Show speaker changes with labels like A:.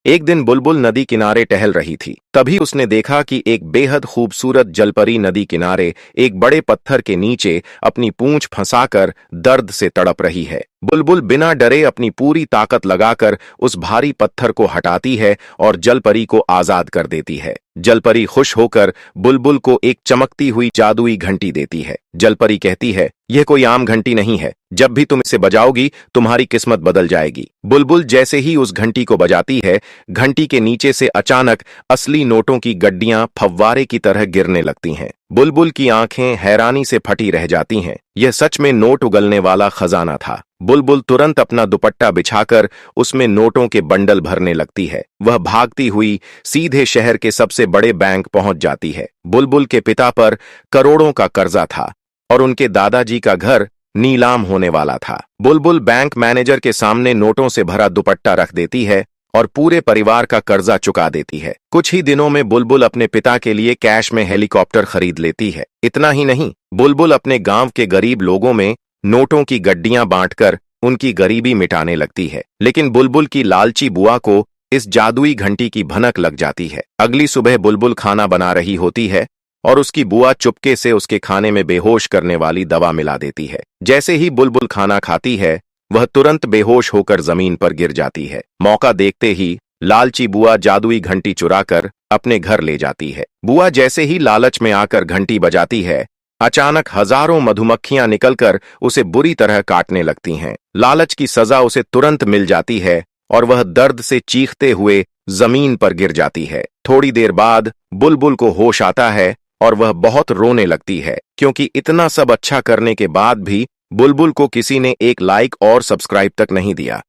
A: एक दिन बुलबुल नदी किनारे टहल रही थी। तभी उसने देखा कि एक बेहद खूबसूरत जलपरी नदी किनारे एक बड़े पत्थर के नीचे अपनी पूंछ फंसाकर दर्द से तड़प रही है। बुलबुल बिना डरे अपनी पूरी ताकत लगाकर उस भारी पत्थर को हटाती है और जलपरी को आजाद कर देती है। जलपरी खुश होकर बुलबुल को एक चमकती हुई जादुई घंटी देती है। जलपरी कहती है, यह कोई आम घंटी नहीं है, जब भी तुम इसे बजाओगी तुम्हारी किस्मत बदल जाएगी। बुलबुल जैसे ही उस घंटी को बजाती है, घंटी के नीचे से अचानक असली नोटों की गड्डियां फव्वारे की तरह गिरने लगती हैं। बुलबुल की आंखें हैरानी से फटी रह जाती हैं। यह सच में नोट उगलने वाला खजाना था। बुलबुल तुरंत अपना दुपट्टा बिछाकर उसमें नोटों के बंडल भरने लगती है। वह भागती हुई सीधे शहर के सबसे बड़े बैंक पहुंच जाती है। बुलबुल के पिता पर करोड़ों का कर्जा था और उनके दादाजी का घर नीलाम होने वाला था। बुलबुल बैंक मैनेजर के सामने नोटों से भरा दुपट्टा रख देती है और पूरे परिवार का कर्जा चुका देती है। कुछ ही दिनों में बुलबुल अपने पिता के लिए कैश में हेलीकॉप्टर खरीद लेती है। इतना ही नहीं, बुलबुल अपने गांव के गरीब लोगों में नोटों की गड्डियां बांटकर उनकी गरीबी मिटाने लगती है। लेकिन बुलबुल की लालची बुआ को इस जादुई घंटी की भनक लग जाती है। अगली सुबह बुलबुल खाना बना रही होती है और उसकी बुआ चुपके से उसके खाने में बेहोश करने वाली दवा मिला देती है। जैसे ही बुलबुल खाना खाती है, वह तुरंत बेहोश होकर जमीन पर गिर जाती है। मौका देखते ही लालची बुआ जादुई घंटी चुराकर अपने घर ले जाती है। बुआ जैसे ही लालच में आकर घंटी बजाती है, अचानक हजारों मधुमक्खियां निकलकर उसे बुरी तरह काटने लगती हैं। लालच की सजा उसे तुरंत मिल जाती है और वह दर्द से चीखते हुए जमीन पर गिर जाती है। थोड़ी देर बाद बुलबुल को होश आता है और वह बहुत रोने लगती है, क्योंकि इतना सब अच्छा करने के बाद भी बुलबुल को किसी ने एक लाइक और सब्सक्राइब तक नहीं दिया।